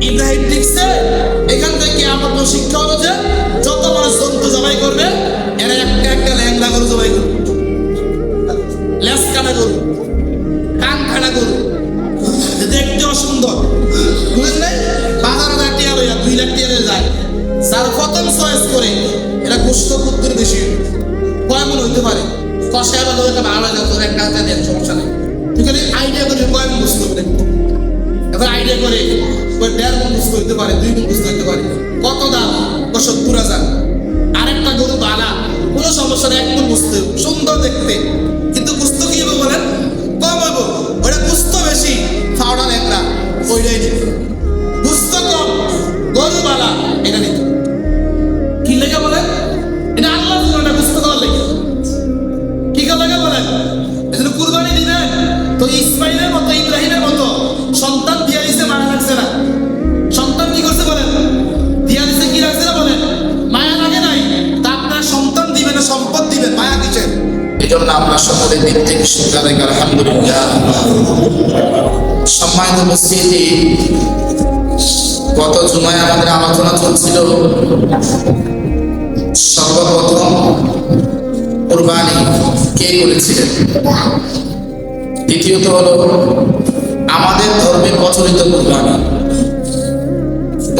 ইব্রাহিম লিখছে এখান থেকে আমাদের শিক্ষা হলো যে যত মানুষ জন্তু জবাই করবে এরা একটা একটা ল্যাংড়া গরু জবাই করবে, লেজ কাটা গরু, কান ফাটা গরু, দেখতে অসুন্দর, বুঝলেন নাই? ৫,০০০ টাকা লইয়া 2 লাখ টাকা লইয়া যায়, যার প্রথম চয়েস করে এটা গোস্ত কুত্তুর বেশি কয় মন হইতে পারে, কষায় বা লোকে ভালো লাগে তোর একটা হাতে দেন, সমস্যা নেই, তুই খালি আইডিয়া করে কয় মন গোস্ত হবে, এবার আইডিয়া করে ওই 1.5 মন গোস্ত হইতে পারে, 2 মন গোস্ত হইতে পারে, কত দাম? 70,000। আরেকটা গরু বালা, কোনো সমস্যা নেই, 1 মন গোস্ত সুন্দর দেখতে, কিন্তু গোস্ত কি হবে বলেন? কম হইব, ওটা গোস্ত বেশি, ফাওড়া ল্যাংড়া, ওইটাই নিতে, গোস্ত কম গরু বালা, এটা নিতে। কি লেগে বলেন? এটা আল্লাহর জন্য না, গোস্ত করার লেগে। কি লাগে বলেন? এজন্য কুরবানি দিবেন তো ইসমাইলের মতো, ইব্রাহিমের মতো সন্তান দিয়া দিছে, মায়া লাগছে না? সন্তান কি করছে বলেন? দিয়া দিছে, কি লাগছে না বলেন? মায়া লাগে নাই? তা আপনার সন্তান দিবেন না সম্পদ দিবেন, মায়া দিচ্ছেন। এজন্য আমরা সকলের দিক থেকে শুকর আদায় করি, আলহামদুলিল্লাহ। সম্মানিত উপস্থিতি, গত জুমায় আমাদের আলোচনা চলছিল সর্বপ্রথম কুরবানি কে করেছিলেন, দ্বিতীয়ত হলো আমাদের ধর্মে প্রচলিত কুরবানি।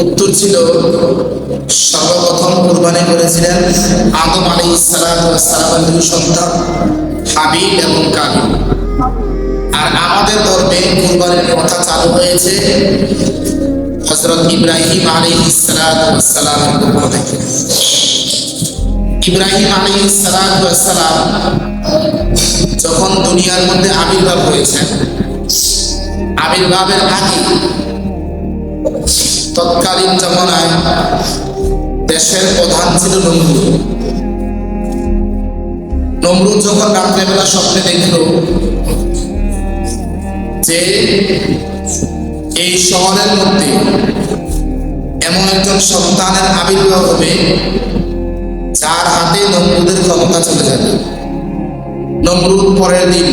উত্তর ছিল সর্বপ্রথম কুরবানি করেছিলেন আদম আলাইহিস সালামের 2 সন্তান হাবিল এবং কাবিল। আর আমাদের ধর্মে কুরবানির কথা চালু হয়েছে হযরত ইব্রাহিম আলাইহিস সালামের পক্ষ থেকে। ইব্রাহিম আলাইহিস সালাম যখন দুনিয়ার মধ্যে আবির্ভাব হয়েছেন, আবির্ভাবের আগে তৎকালীন জামানায় দেশের প্রধান ছিল নমরুদ। নমরুদ যখন রাত্রেবেলা স্বপ্নে দেখল যে এই শহরের মধ্যে এমন একজন সন্তানের আবির্ভাব হবে যার হাতে নমরুদের ক্ষমতা চলে যাবে। নমরুদ পরের দিন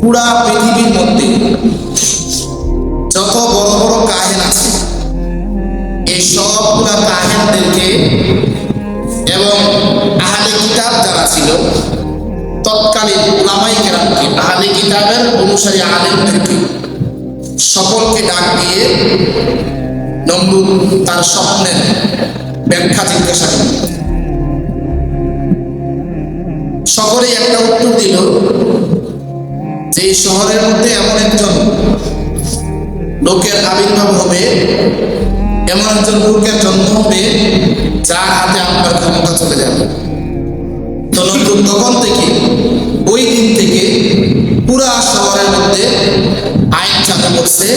পুরা পৃথিবীর মধ্যে যত বড় বড় কাহিন আছে এই সবগুলা কাহিনদেরকে এবং আহলে কিতাব যারা ছিল তৎকালীন উলামায়ে কেরামকে, আহলে কিতাবের অনুসারী আলেমদেরকে সকলকে ডাক দিয়ে নমরুদ তার স্বপ্নের ব্যাখ্যা জিজ্ঞাসা করল। সকলেই একটা উত্তর দিল যে এই শহরের মধ্যে এমন একজন লোকের আবির্ভাব হবে, এমন একজন লোকের জন্ম হবে যার হাতে আপনার ক্ষমতা চলে যাবে। তো নমরুদ তখন থেকে, ওই দিন থেকে পুরা শহরের মধ্যে আইন চালু করছে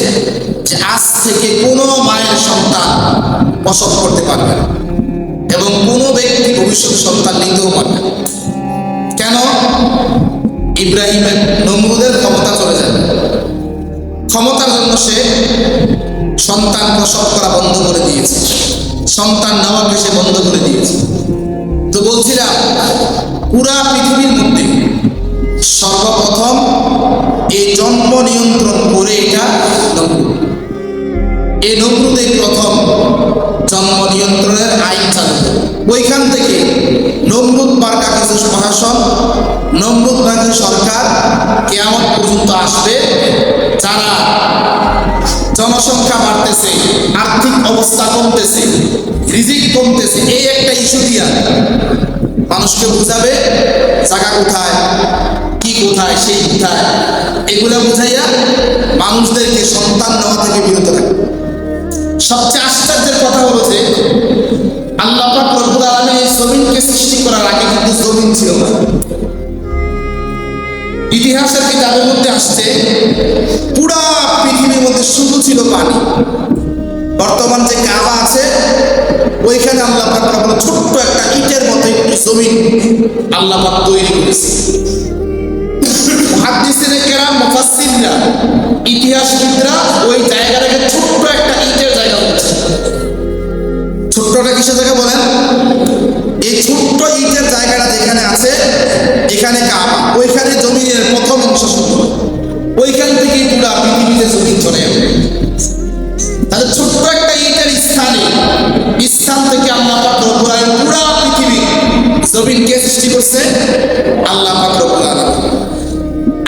যে আজ থেকে কোনো মায়ের সন্তান প্রসব করতে পারবে না এবং কোনো ব্যক্তি ভবিষ্যৎ সন্তান নিতেও পারবে না। কেন? ইব্রাহিমের, নমরুদের ক্ষমতা চলে যাবে। ক্ষমতার জন্য সে সন্তান প্রসব করা বন্ধ করে দিয়েছে, সন্তান নেওয়াকে সে বন্ধ করে দিয়েছে। তো বলছিলাম পুরা পৃথিবীর মধ্যে সর্বপ্রথম এই জন্ম নিয়ন্ত্রণ করে এটা নমরুদ। এই নমরুদের প্রথম জন্ম নিয়ন্ত্রণের আইন চালু। ওইখান থেকে নমরুদ মার্কা কিছু প্রশাসন, নমরুদ মার্কা সরকার কিয়ামত পর্যন্ত আসবে। যারা জনসংখ্যা বাড়তেছে, আর্থিক অবস্থা কমতেছে, রিজিক কমতেছে, এই একটা ইস্যু দিয়া মানুষকে বুঝাবে জায়গা কোথায়, কি কোথায়, সেই কোথায়, এগুলা বুঝাইয়া মানুষদেরকে সন্তান নেওয়া থেকে বিরত রাখবে। সবচেয়ে আশ্চর্যের কথা হলো যে আল্লাহ পাক রব্বুল আলামিন এই জমিনকে সৃষ্টি করার আগে কিন্তু জমিন ছিল না। ইতিহাসের কিতাবের মধ্যে আসছে পুরা পৃথিবীর মধ্যে শুধু ছিল পানি। বর্তমান যে কাবা আছে ওইখানে আল্লাহ পাক ছোট্ট একটা ইটের মতো একটু জমিন আল্লাহ পাক তৈরি করেছে। মুহাদ্দিসিনে কেরাম, মুফাসসিররা, ইতিহাসবিদরা ওই জায়গাটাকে ছোট্ট একটা ইটের জায়গা বলছে। ছোট্টটা কিসের জায়গা বলেন? এই ছোট্ট ইটের জায়গাটা যেখানে আছে এখানে কাবা, ওইখানে জমিনের প্রথম অংশ শুরু, ওইখান থেকেই পুরা পৃথিবীতে জমিন চলে যাবে। সৃষ্টি করছে আল্লাহ পাক রব্বুল আলামিন।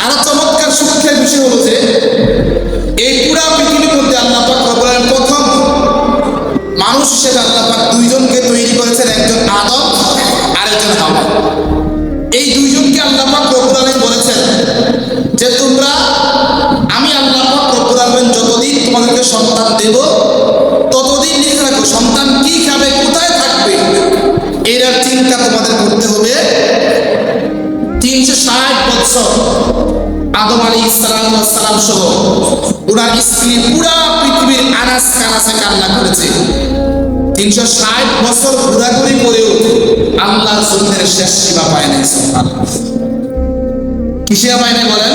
আরো চমৎকার শিক্ষার বিষয় হলো যে এই পুরা পৃথিবীর মধ্যে আল্লাহ পাক রব্বুল আলামিন প্রথম মানুষ হিসেবে আল্লাহ পাক দুইজনকে তৈরি করেছেন, একজন আদম আর একজন হাওয়া। এই দুইজনকে আল্লাহ পাক রব্বুল আলামিন বলেছেন যে তোমরা, আমি আল্লাহ পাক রব্বুল আলামিন যতদিন তোমাদেরকে সন্তান দেব ততদিন লিখে রাখো সন্তান কি খাবে, কোথায় থাকবে, এর চিন্তা তোমাদের করতে হবে। 360 বছর আদম আলাইহিস সালাম সহ ওনার স্ত্রী পুরা পৃথিবীর আনাস কানাসে কান্না করেছে। 360 বছর ঘোরাঘুরি করেও আল্লাহর জন্যের শেষ সীমা পায় নাই। কিসে পায় নাই বলেন?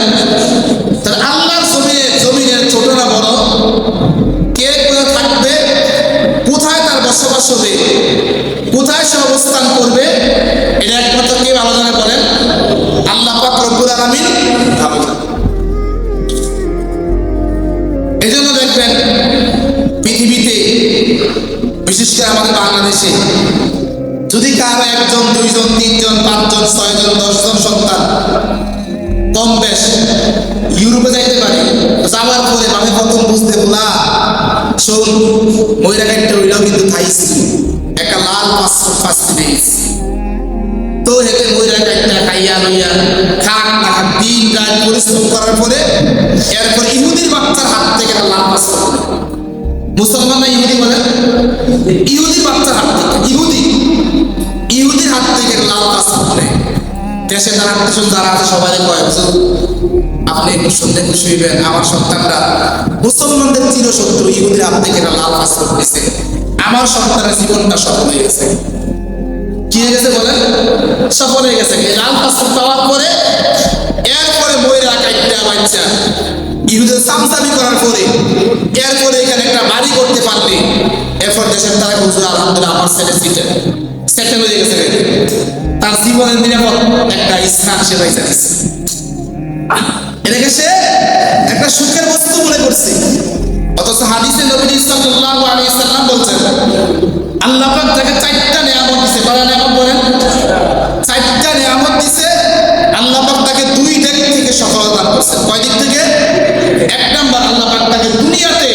তাহলে আল্লাহর জমিনের ছোট না বড়, কে কোথায় থাকবে, কোথায় তার বসবাস হবে, কোথায় সে অবস্থান করবে, এটা একমাত্র কে ভালো জানে বলেন? আল্লাহ পাক রব্বুল আলামিন ভালো জানে। এজন্য দেখবেন পৃথিবীতে, বিশেষ করে আমাদের বাংলাদেশে, যদি কারো 1 জন 2 জন 3 জন 5 জন 6 জন 10 জন সন্তান কম বেশ ইউরোপে যাইতে পারে, যাওয়ার পরে আমি প্রথম বুঝতে বলা শোন মহিলা একটা হইলেও কিন্তু থাইছি একটা লাল পাঁচটি দেশ তো হেঁটে মহিলা একটা খাইয়া লইয়া খাক না খাক দিন রাত পরিশ্রম করার পরে এরপর ইহুদির বাচ্চার হাত থেকে একটা লাল পাঁচ মুসলমান না ইহুদি বলে, ইহুদির বাচ্চার হাত থেকে ইহুদির হাত থেকে লাল পাঁচ করে দেশে যারা যারা আছে সবাই কয় আপনি একটু শুনতে খুশি হইবেন, আমার সন্তানরা মুসলমানদের চিরশত্রু ইহুদির হাত থেকে লাল পাঁচ করতেছে, আমার সন্তানের জীবনটা সফল হয়ে গেছে। কি হয়ে গেছে বলেন? সফল হয়ে গেছে। লাল পাঁচ পাওয়ার পরে এরপরে মহিলা কাইটা বাচ্চা ইহুদের সামসামি করার পরে এরপরে এখানে একটা বাড়ি করতে পারবে, এরপর দেশের তারা হুজুর আলহামদুলিল্লাহ আমার ছেলে সেটেল হয়ে গেছে, তার জীবনের নিরাপদ একটা স্থান সে পাইছে। এটাকে সে একটা সুখের বস্তু মনে করছে। অথচ হাদিসে নবী সাল্লাল্লাহু আলাইহি সাল্লাম বলছেন আল্লাহ পাক তাকে 4টা নিয়ামত দিয়েছে। কয়টা নিয়ামত বলেন? 4টা নিয়ামত দিয়েছে। আল্লাহ পাক তাকে 2 দিক থেকে সফলতা দান করেছেন। কয় দিক থেকে? 1 নাম্বার, আল্লাহ পাক তাকে দুনিয়াতে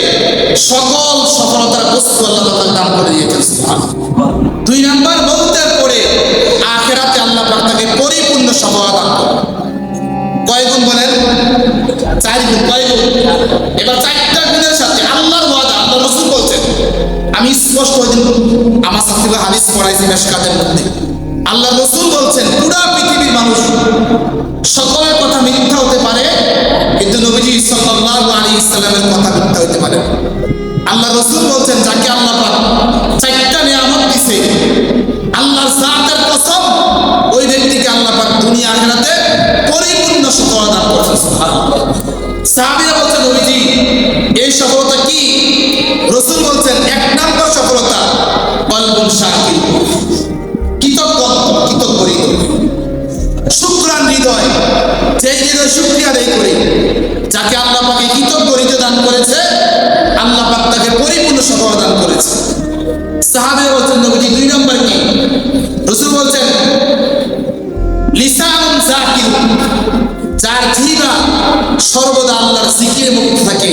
সকল সফলতার বস্তু আল্লাহ পাক দান করে দিয়েছেন। সুবহানাল্লাহ। 2 নাম্বার, মওতের পরে আখিরাতে আল্লাহ পাক তাকে পরিপূর্ণ সফলতা দান করেন। কয় গুণ বলেন? 4 গুণ। কয় গুণ? এবার 4টা গুণের সাথে আল্লাহর ওয়াদা, আল্লাহ রাসূল বলছেন, আমি স্পষ্ট হয়ে আমার ছাত্রীরা হাদিস পড়াইছি মেশকাতের মধ্যে, আল্লাহ রাসূল বলছেন পুরা পৃথিবীর মানুষ সকলের কথা মিথ্যা হতে পারে কিন্তু নবীজি সাল্লাল্লাহু আলাইহি সাল্লামের কথা মিথ্যা হতে পারে। আল্লাহ রাসূল বলছেন যাকে আল্লাহ পাক 4টা নিয়ামত দিয়েছে, আল্লাহর জাতের কসম, ওই ব্যক্তিকে আল্লাহ পাক দুনিয়া আখিরাতে পরিপূর্ণ সফলতা দান করেছেন। সুবহানাল্লাহ। সাহাবীরা বলছেন নবীজি এই সফলতা কি? রাসূল বলছেন 1 নম্বর সফলতা কলবুন শাকির, কৃতজ্ঞ হৃদয়, শুকরান হৃদয়, যে হৃদয় শুকরিয়া আদায় করে, যাকে আল্লাহ পাক কৃতজ্ঞ হৃদয় দান করেছে আল্লাহ পাক তাকে পরিপূর্ণ সফলতা দান করেছে। সাহাবীরা বলছেন নবীজি 2 নম্বর কি? রাসূল বলছেন লিসানুন যাকির, যার জিহ্বা সর্বদা আল্লাহর জিকিরে মুক্ত থাকে,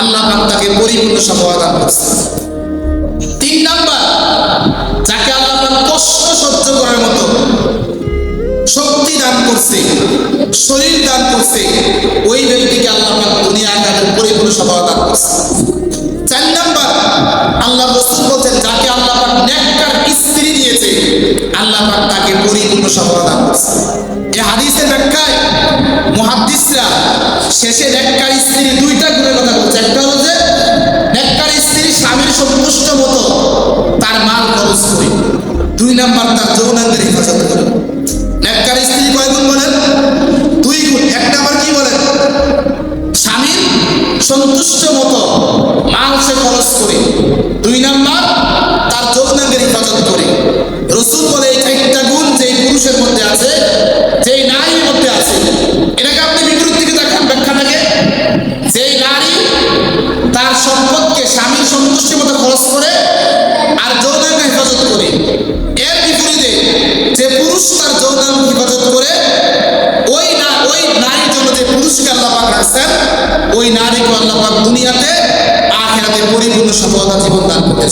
আল্লাহ পাক তাকে পরিপূর্ণ সফলতা দান করেছে। 3 নাম্বার, যাকে আল্লাহ পাক কষ্ট সহ্য করার মতো শক্তি দান করছে, শরীর দান করছে, ওই ব্যক্তিকে আল্লাহ পাক দুনিয়া আখিরাতে পরিপূর্ণ সফলতা দান করছে। 4 নাম্বার, আল্লাহ রাসূল বলেন যাকে আল্লাহ পাক নেককার স্ত্রী দিয়েছে আল্লাহ পাক তাকে পরিপূর্ণ সফলতা দান করছে। এই হাদিসের ব্যাখ্যায় মুহাদ্দিসরা শেষে নেককার স্ত্রী 2টা গুণের কথা বলছে। একটা হলো যে নেককার স্ত্রী স্বামীর সন্তুষ্ট মতো তার মাল খরচ করে, 2 নাম্বার তার যৌনাঙ্গের হেফাজত করে। নেককার স্ত্রী কয় গুণ বলেন? 2 গুণ। 1 নাম্বার কি বলেন? স্বামীর সন্তুষ্ট মতো মাল সে খরচ করে, 2 নাম্বার তার যৌনাঙ্গের হেফাজত করে। রাসূল বলে এই 4টা গুণ যেই পুরুষের মধ্যে আছে, যেই নারীর মধ্যে আছে, এটাকে আপনি বিপরীত দিকে দেখেন ব্যাখ্যাটাকে, যেই নারী তার সম্পদকে স্বামীর সন্তুষ্টির মতো খরচ করে আর যৌনাঙ্গের হেফাজত করে, এর বিপরীতে যে পুরুষ তার যৌনাঙ্গের ওই নারীকে আল্লাহ পাক দুনিয়াতে আখিরাতে পরিপূর্ণ সফলতা জীবন দান করতে।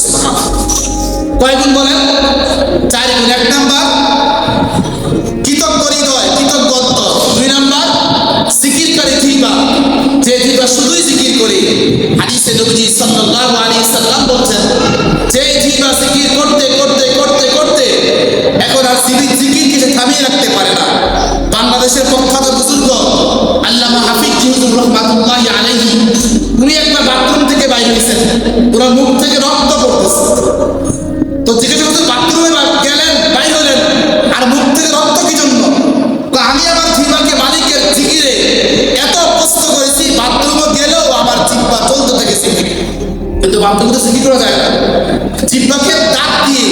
কয় গুণ বলেন? 4 গুণ। 1 নাম্বার কৃতজ্ঞ হৃদয়, কৃতজ্ঞ অন্তর। 2 নাম্বার জিকিরকারী জিহ্বা, যে জিহ্বা শুধুই জিকির করে। হাদিসে নবীজি সাল্লাল্লাহু আলাইহি সাল্লাম বলছেন, যে জিহ্বা জিকির করতে করতে করতে করতে এখন আর জিকিরকে সে থামিয়ে রাখতে পারে না। বাংলাদেশের প্রখ্যাত বুজুর্গ আল্লামা হাফিজ হুজুর রহমাতুল্লাহি আলাইহি, উনি একবার বাথরুম থেকে বাইরে হয়েছেন, ওনার মুখ থেকে রক্ত পড়তেছে। তো জিজ্ঞাসা করতে, বাথরুমে গেলেন, বাইরে হলেন, আর মুখ থেকে রক্ত কি জন্য? আমি আমার জিহ্বাকে মালিকের জিকিরে এত অভ্যস্ত করেছি, বাথরুমে গেলেও আমার জিহ্বা চলতে থাকে জিকির। কিন্তু বাথরুমে তো জিকির করা যায় না। জিহ্বাকে দাঁত দিয়ে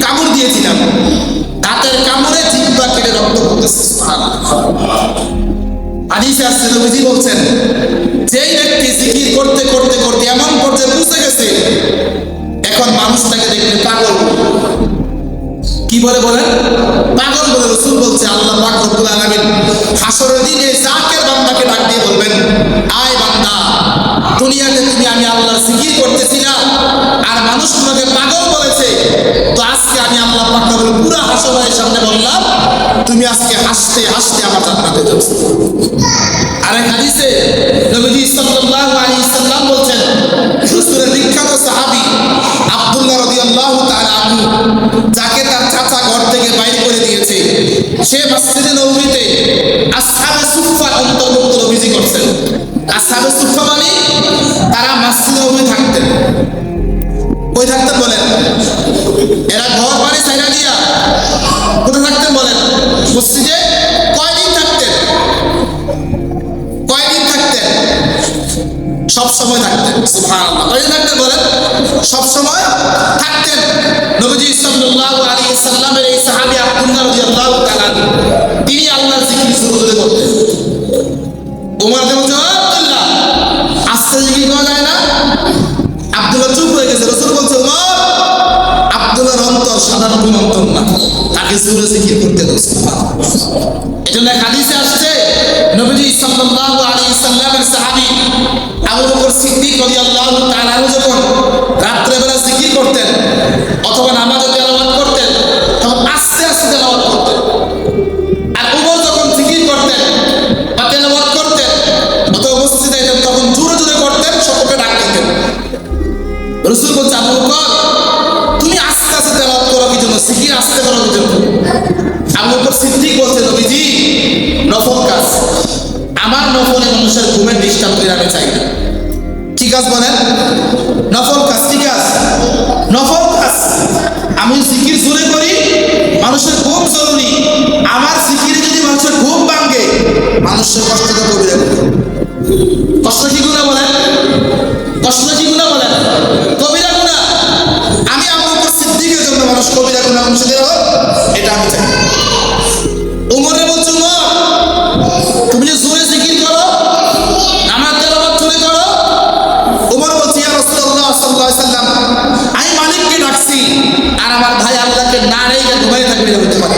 কামড় দিয়েছিলাম, দাঁতের কামড়ে জিহ্বা কেটে রক্ত পড়তেছে। হাদিসে আসছে, নবীজি বলছেন, যেই ব্যক্তি জিকির করতে করতে করতে এমন পর্যায়ে পৌঁছে গেছে, এখন মানুষ তাকে দেখলে পাগল। কি বলে বলেন? পাগল বলে। রাসূল বলছে, আল্লাহ পাক রব্বুল আলামিন হাসরের দিনে জাকের বান্দাকে ডাক দিয়ে বলবেন, আয় বান্দা, দুনিয়াতে তুমি আমি আল্লাহর জিকির করতেছিলা আর মানুষ তোমাকে পাগল বলেছে, তো আজকে আমি আল্লাহ পাক রব্বুল পুরো হাসরের সামনে বললাম, তুমি আজকে হাসতে হাসতে আমার জান্নাতে যাচ্ছ। আরেক হাদিসে নবীজি সাল্লাল্লাহু আলাইহি সাল্লাম বলছেন, রাসূলের বিখ্যাত সাহাবী আব্দুল্লাহ রাদিয়াল্লাহু তাআলা আনহু, যাকে তার চাচা ঘর থেকে বাইরে করে দিয়েছে, সে মসজিদে নববীতে আসহাবে সুফফার অন্তর্ভুক্ত নবীজি করছেন। আসহাবে সুফফা মানে তারা মসজিদে নববী থাকতেন। কই থাকতেন বলেন? এরা ঘর বাড়ি ছাইরা দিয়া কোথায় থাকতেন বলেন? মসজিদে। কয়দিন থাকতেন? কয়দিন থাকতেন? সব সময় থাকতেন। সুবহানাল্লাহ। কয়দিন থাকতেন বলেন? সব সময় থাকতেন। নবীজি সাল্লাল্লাহু আলাইহি সাল্লামের এই সাহাবী আব্দুল্লাহ রাদিয়াল্লাহু তাআলা, তিনি আল্লাহর জিকির জোরে করতেন। ওমর বলছে, আব্দুল্লাহ, আস্তে জিকির করা যায় না? আব্দুল্লাহ চুপ হয়ে গেছে। রাসূল বলছে, ওমর, আব্দুল্লাহর অন্তর সাধারণ কোন অন্তর না, তাকে জোরে জিকির করতে দাও। এজন্য হাদিসে আসছে, নবীজি সাল্লাল্লাহু আলাইহি সাল্লামের সাহাবী আবু বকর সিদ্দিক রাদিয়াল্লাহু তাআলা যখন রাত্রে বেলা জিকির করতেন অথবা নামাজে তেলাওয়াত করতেন, তখন আস্তে আস্তে তেলাওয়াত করতেন। আর ওমর যখন জিকির করতেন বা তেলাওয়াত করতেন অথবা মসজিদে যেতেন, তখন জোরে জোরে করতেন, সকলকে ডাক দিতেন। রাসূল বলছে, আবু বকর, তুমি আস্তে আস্তে তেলাওয়াত করো কি জন্য? জিকির আস্তে করো কি জন্য? আবু বকর সিদ্দিক বলছে, নবীজি, নফল কাজ, আমার নফলে মানুষের ঘুমের ডিস্টার্ব করে আমি চাই না। কি কাজ বলেন? নফল কাজ। কি কাজ? নফল কাজ। আমি জিকির জোরে করি, মানুষের ঘুম জরুরি। আমার জিকিরে যদি মানুষের ঘুম ভাঙে, মানুষের কষ্টটা কবিরা গুনাহ। কষ্ট কি গুনাহ বলেন? কষ্ট কি গুনাহ বলেন? কবিরা গুনাহ। আমি আবু বকর সিদ্দিকের জন্য মানুষ কবিরা গুনাহ অংশীদার হোক, এটা আমি চাই। ওমরে বলছে, ওমর, তুমি যে জোরে জিকির করো, নামাজ তেলাওয়াত জোরে করো। ওমর বলছে, ইয়া রাসূলুল্লাহ সাল্লাল্লাহু আলাইহি সাল্লাম, আমি মালিককে ডাকছি আর আমার ভাই আল্লাহকে না রেখে ঘুমাই থাকবে, হতে পারে।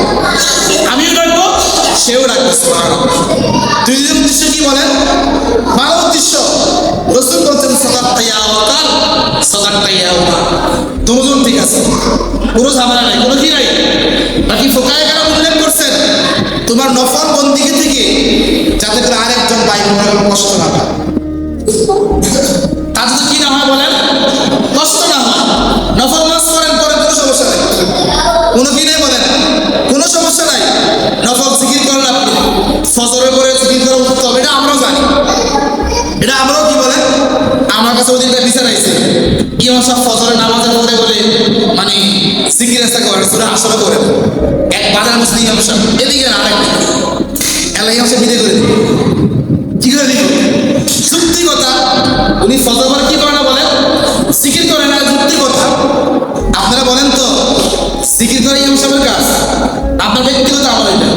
আমিও ডাকবো, সেও ডাকবে। সুবহানাল্লাহ। দুইজন উদ্দেশ্য কি বলেন? ভালো উদ্দেশ্য। রাসূল বলছেন, সাদাক্তা ইয়া ওয়াকাল, সাদাক্তা ইয়া উমর। দুজন ঠিক আছে, কোনো ঝামেলা নাই, কোনো কি নাই। বাকি ফোকায়ে কেরাম উল্লেখ করছেন, তোমার নফল বন্দিগি থেকে যাতে করে আরেকজন ভাই বোনের কষ্ট না হয়, তাতে কি না হয় বলেন? কষ্ট না হয়। নফল নামাজ করেন, পরে কোনো সমস্যা নাই, কোনো কি নেই বলেন? কোনো সমস্যা নাই। নফল জিকির করেন আপনি, ফজরের পরে জিকির করা উত্তম, এটা আমরাও জানি। এটা আমরাও কি বলেন? আমার কাছে ওদিনটা বিচার আইছে, ইমাম সাহেব ফজরের নামাজের পরে বলে মানে জিকির আসা করেন, সূরা আসর করেন। এক বাজার মুসলিম ইমাম সাহেব এদিকে আরেক এলাই ইমাম সাহেব বিদায় করে দিল। কি করে দিল? সত্যি কথা, উনি ফজর কি করে না বলেন? জিকির করে না, সত্যি কথা। আপনারা বলেন তো, জিকির করে ইমাম সাহেবের কাজ, আপনার ব্যক্তিগত আমল এটা,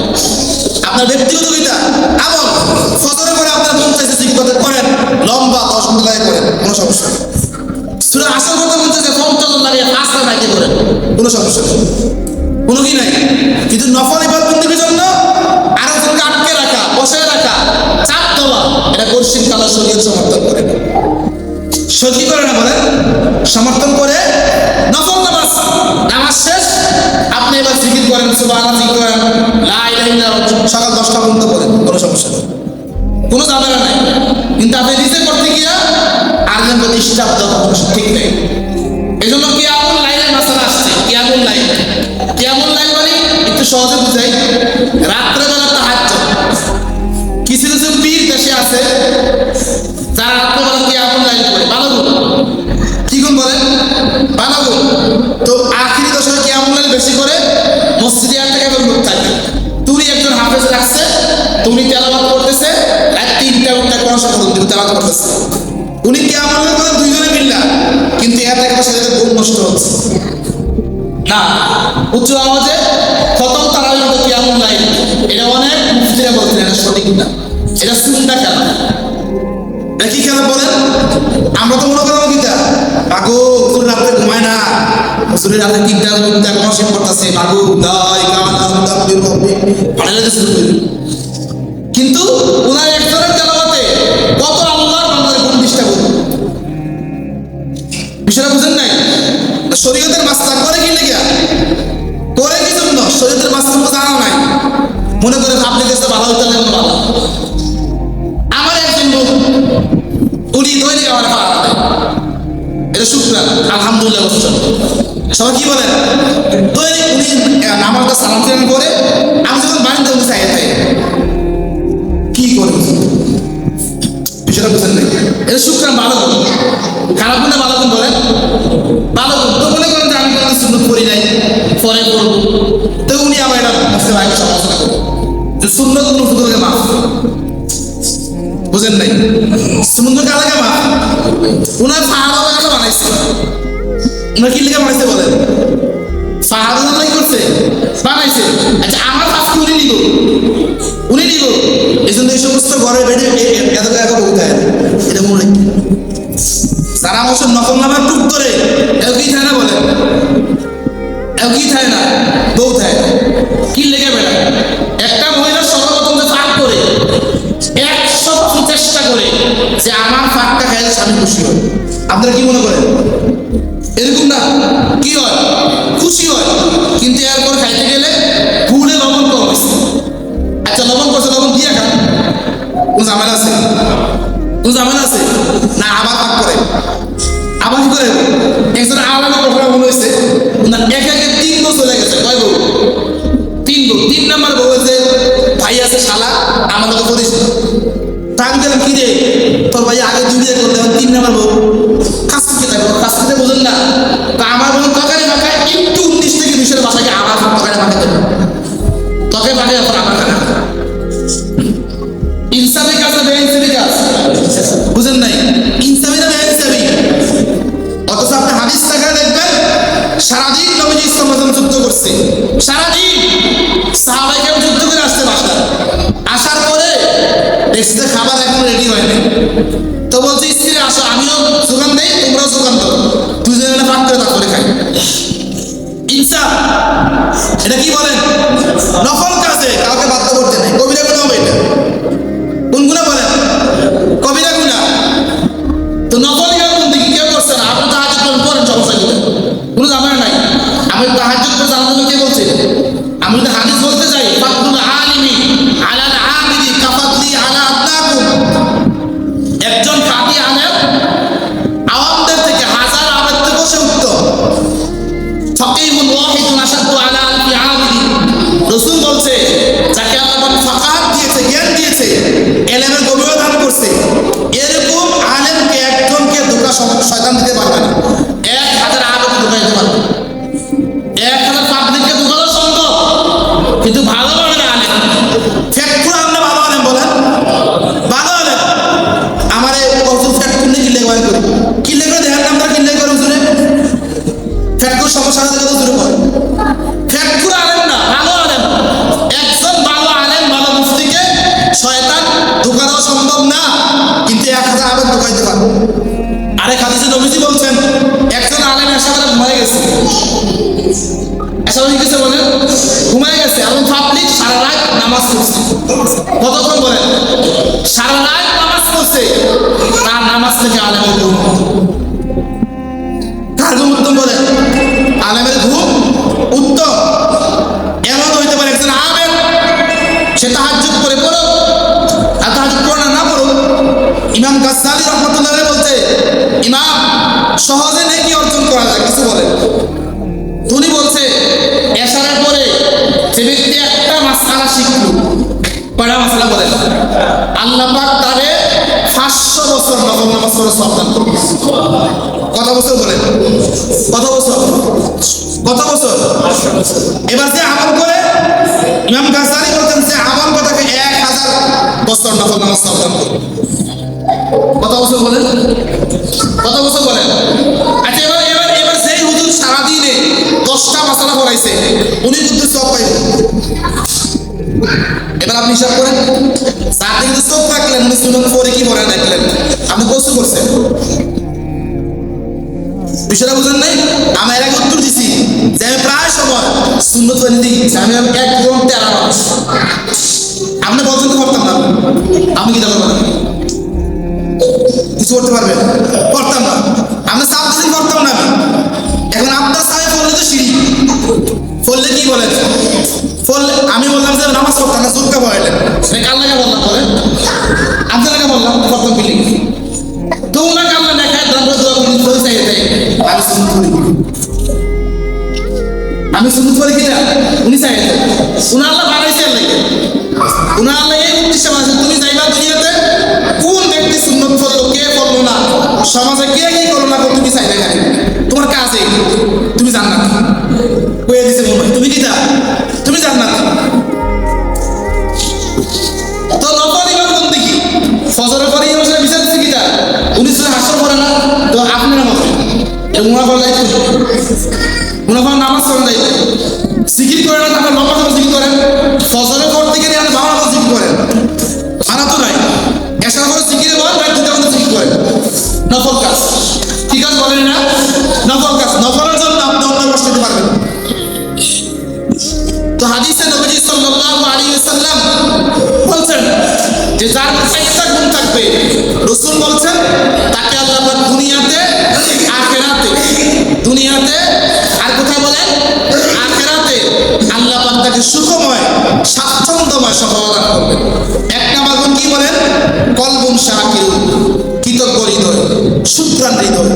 আপনার ব্যক্তিগত এটা আমল। ফজরের পরে আপনার মন চাইছে জিকির করতে, করেন, লম্বা 10 মিনিট লাগে করেন, কোনো সমস্যা নেই। সূরা আসর করতে মন চাইছে 50 লাগে 5টা লাগে করেন, কোনো সমস্যা নেই, কোনো কি নাই। কিন্তু নফল ইবাদতের জন্য আরেকজনকে আটকে রাখা, বসে রাখা, চাপ দেওয়া, এটা পশ্চিম কালো শরীয়ত সমর্থন করে না। সত্যি করে না বলেন, সমর্থন করে। নফল নামাজ, নামাজ শেষ আপনি এবার জিকির করেন, সুবহানাল্লাহ জিকির করেন, লা ইলাহা ইল্লাল্লাহ সকাল 10টা পর্যন্ত করেন, কোনো সমস্যা নেই, কোনো ঝামেলা নাই। কিন্তু আপনি নিজে করতে গিয়া আরেকজনকে ডিস্টার্ব দেওয়া ঠিক নেই। এই জন্য কিয়ামুল লাইলের মাসালা আসছে। কিয়ামুল লাইল, কিয়ামুল লাইল মানে একটু সহজে বুঝাই, রাত্রেবেলা তাহাজ্জুদ। কিছু কিছু পীর দেশে আছে যারা রাত্রেবেলা কিয়ামুল লাইল করে, ভালো কি গুণ বলেন, ভালো গুণ। তো আখিরি দশকে কিয়ামুল লাইল বেশি করে মসজিদে আর থেকে লোক থাকে। তুমি একজন হাফেজ রাখছে, তুমি তেলাওয়াত করতেছে, রাত 3টা উঠে কোন সময় তুমি তেলাওয়াত করতেছে, উনি কিয়ামুল লাইল করে দুইজনে মিল্লা, কিন্তু এর থেকে সাথে ঘুম নষ্ট হচ্ছে না। উচ্চ আওয়াজে খতম তারাবির মতো কিয়ামুল লাইল, এটা অনেক মুফতিরা বলছেন এটা সঠিক না, এটা সুন্নাহ খেলা। এটা কি খেলা বলেন? আমরা তো মনে করবো কিটা বাগো হুজুর রাতে ঘুমায় না, হুজুরের রাতে 3টা নসিব করতেছে, বাগো দাই গানা দাবির রব্বি পাড়ালে শুরু করে। কিন্তু ওনার একজনের তেলাওয়াতে কত আল্লাহর বান্দার ঘুম ডিস্টার্ব হলো। বিষয়টা বুঝেন নাই? শরীয়তের মাসলা করে কি লেগে করে কি জন্য? শরীয়তের মাসলা জানা নাই, মনে করে আপনি কাছে ভালো হইতে লাগবে ভালো। আমার একজন লোক উনি দৈনিক আমার পাড়া দেয়, এটা শুক্রান আলহামদুলিল্লাহ বলছেন। সবাই কি বলেন? দৈনিক উনি আমার কাছে সালাম ফিরান করে, আমি যখন বাড়িতে উনি চাই তাই কি করে বিষয়টা বুঝেন নাই? এটা শুক্রান ভালো গুণ, খারাপ গুণে ভালো গুণ বলেন, ভালো গুণ। তো মনে করেন যে আমি কোনো সুন্নত করি নাই, পরে করবো, তো উনি আমার এটা মুসলিম আইকে সমালোচনা করবো যে সুন্নত কোনো ফুতুরকে মাফ, বুঝেন নাই? সুন্নত কালাকে মাফ। উনার ফাহাদ একটা বানাইছে, উনার কি লিখে বানাইছে বলেন? ফাহাদ কি করছে? বানাইছে। আচ্ছা আমার ফাঁসকে উনি নিব, উনি নিব, এই জন্য এই সমস্ত ঘরের বেডে এত একা বলতে হয়, এটা মনে সারা বছর নকল নামার টুক করে এও কি থাকে না বলে, এও কি থাকে না, বউ থাকে কি লেগে বেড়া। একটা মহিলা সর্বপ্রথম যে ফাঁক করে 100 চেষ্টা করে যে আমার ফাঁকটা খাইলে স্বামী খুশি হয়। আপনারা কি মনে করেন? এরকম না, কি হয়? খুশি হয়, কিন্তু এরপর খাইতে গেলে ভুলে লবণ কম হয়েছে। আচ্ছা লবণ করছে, লবণ দিয়ে খান, কোন ঝামেলা আছে? কোন ঝামেলা আছে না? আবার ফাঁক করে, আবার কি করে? একজন আলাদা প্রোগ্রাম হয়েছে, এক একে 3 বউ চলে গেছে। কয় বউ? 3 বউ। 3 নাম্বার বউ যে ভাই আছে শালা, আমাদের তো করিস তা আমি গেলাম, কি রে তোর ভাই আগে 2 বিয়ে করলে 3 নাম্বার বউ কাজ করতে থাকবো, কাজ করতে বোঝেন না? তা আমার বউ তরকারি মাখায় একটু 19 থেকে 20 বাসাকে আবার তরকারি মাখাতে দেবে, তরকারি মাখায় এখন আমার খানা। ইনসাফি কাজ না বেইনসাফি কাজ? বুঝেন নাই? ইনসাফি না বেইনসাফি? অথচ আপনি হাদিস থেকে দেখবেন সারাদিন নবীজি ইসলাম যুদ্ধ করছে, সারাদিন সাহাবায়ে কেরাম যুদ্ধ করে আসছে বাসায়, আসার পরে দেখতে খাবার এখন রেডি হয়নি, তো বলছে স্ত্রী আসো আমিও যোগান দেই তোমরাও যোগান দাও, দুজনে ভাগ করে তারপরে খাই। ইনসাফ, এটা কি বলেন? নফল কাজে কাউকে বাধ্য করতে নেই। কবিরা গুনাহ হবে এটা। কোন গুনাহ বলেন? কবিরা গুনাহ। তো নফল কোন দিকে কেউ করছে না, আপনি তাহাজ্জুদ করেন সমস্যা কি? কোনো ঝামেলা নাই। আমি তাহাজ্জুদ করে জানার জন্য কে বলছে? আমি যদি হাদিস বলতে চাই, ফাদলুল আলিমি আলাল আবিদি কাফাদলি আলা আদনাকুম, একজন ফাকি আলেম আওয়ামদের থেকে, হাজার আবেদ থেকেও সে উত্তম। ফাকিহুন ওয়াহিদুন আশাদ্দু আলা আলফি আবিদি, রাসূল বলছে যাকে আল্লাহ ফাকাহাত দিয়েছে, জ্ঞান দিয়েছে, ইলমের গভীরতা দান করছে, এরকম আলেমকে একজনকে ধোঁকা শয়তান দিতে পারবে না। 1000 আবেদকে ধোঁকা দিতে পারবে, 1000 পাবলিককে ধোঁকা দেওয়া সম্ভব, কিন্তু ভালো মানে না আলেম। ফ্যাক্টর আমরা ভালো আলেম বলেন, ভালো আলেম আমার কত ফ্যাক্টর নিয়ে কিলে করে কিলে করে দেখেন আমরা কিলে করে হুজুরে ফ্যাক্টর সমস্যা কত শুরু করে। ফ্যাক্টর আলেম না, ভালো আলেম। একজন ভালো আলেম ভালো মুফতিকে শয়তান ধোঁকা দেওয়া সম্ভব না, কিন্তু 1000 আবেদ ধোঁকা দিতে পারবে। আরেক হাদিসে নবীজি বলছেন একজন আলেম এসে করে ঘুমায় গেছে, এসে হয়ে গেছে বলে ঘুমায় গেছে, এবং পাবলিক সারা রাত নামাজ নামাজ পড়ছে। কতক্ষণ বলেন? সারা রাত নামাজ পড়ছে, তার নামাজ থেকে আলেমের ঘুম। কার ঘুম উত্তম বলেন? আলেমের ঘুম উত্তম। এমন হইতে পারে একজন আলেম সে তাহাজ্জুদ করে পড়ো আর তাহাজ্জুদ পড়ো না পড়ো, ইমাম গাজ্জালী রাহমাতুল্লাহ আলাইহি বলতে ইমাম সহজে নেকি অর্জন করা যায়, কিছু বলেন। উনি বলছে এশারের পরে যে ব্যক্তি একটা মাসআলা শিখলো, কয়টা মাসআলা বলেন? আল্লাহ পাক তারে 500 বছর নফল নামাজ পড়ে সওয়াব দান করবে। কত বছর বলেন? কত বছর? কত বছর? এবার যে আমল করে, ইমাম গাজ্জালী বলতেন যে আমল কথাকে 1000 বছর নফল নামাজ সওয়াব দান করবে। কত বছর বলেন? কত বছর বলেন? আচ্ছা এবার এবার এবার সেই হুজুর সারাদিনে 10টা মাসআলা পড়াইছে, উনি কিন্তু সওয়াব পাইবেন। এবার আপনি হিসাব করেন, সাথে কিন্তু চোখ রাখলেন, উনি সুন্নত পড়ে কি পড়ে দেখলেন, আপনি কষ্ট করছেন। বিষয়টা বুঝেন নাই? আমি এর আগে উত্তর দিছি যে আমি প্রায় সময় সুন্নত পড়ে দিই, আমি 1 ঘন্টা আরাম। আপনি বলছেন তো করতাম না, আপনি কি দাবি করেন? কিছু করতে পারবেন? করতাম না। আমরা সাত দিন করতাম না। এখন আপনার সাহেব বললে তো সিঁড়ি ফললে কি বলেন? ফললে আমি বললাম যে নামাজ পড়তাম না, সুরকা পড়াইলেন, কার লাগে বললাম বলেন? আপনার লাগে বললাম প্রথম বিলিং তো ওনাকে আল্লাহ দেখায় দরবার দোয়া করে ফল চাই দেয়। আমি সুন্নত পড়ি কিনা উনি চাই দেয়, উনি আল্লাহ বানাইছে আল্লাহ, উনি আল্লাহ এই উদ্দেশ্যে বানাইছে তুমি যাইবা দুনিয়াতে কোন ব্যক্তি সুন্নত পড়লো কে পড়লো না, সমাজে কে কি করলো না তুমি চাই দেখা, তোমার কাজে তুমি জান্নাত কয়ে দিছে মোবাইল, তুমি কি তা তুমি জান্নাত। তো নফল ইমাম কোন দেখি ফজরের পরে ইমাম সাহেব বিচার দিছে কিটা উনি শুনে হাসর করে না, তো আপনারা মত এটা মুনাফার দায়িত্ব, মুনাফার নামাজ পড়ার দায়িত্ব। জিকির করে না তারপর লম্বা করে জিকির করেন, ফজরের পর থেকে নিয়ে বাবা করে জিকির করেন, মানা তো নাই। এসার পরে জিকিরে বল রাত দুটা পর্যন্ত জিকির করেন, নফল কাজ। কি কাজ বলেন না? নফল কাজ। নফলের জন্য আপনি অন্য কষ্ট দিতে পারবেন। তো হাদিসে নবী সাল্লাল্লাহু আলাইহি ওয়াসাল্লাম বলছেন যে যার 4টা গুণ থাকবে, রাসূল বলছেন তাকে আল্লাহ পাক দুনিয়াতে আখিরাতে, দুনিয়াতে আর কোথায় বলেন? আখিরাতে আল্লাহ পাক তাকে সুখময় স্বাচ্ছন্দ্যময় সফলতা করবেন। 1 নাম্বার গুণ কি বলেন? কলবুন শাকিরুন, কৃতজ্ঞ হৃদয়, শুকরান হৃদয়।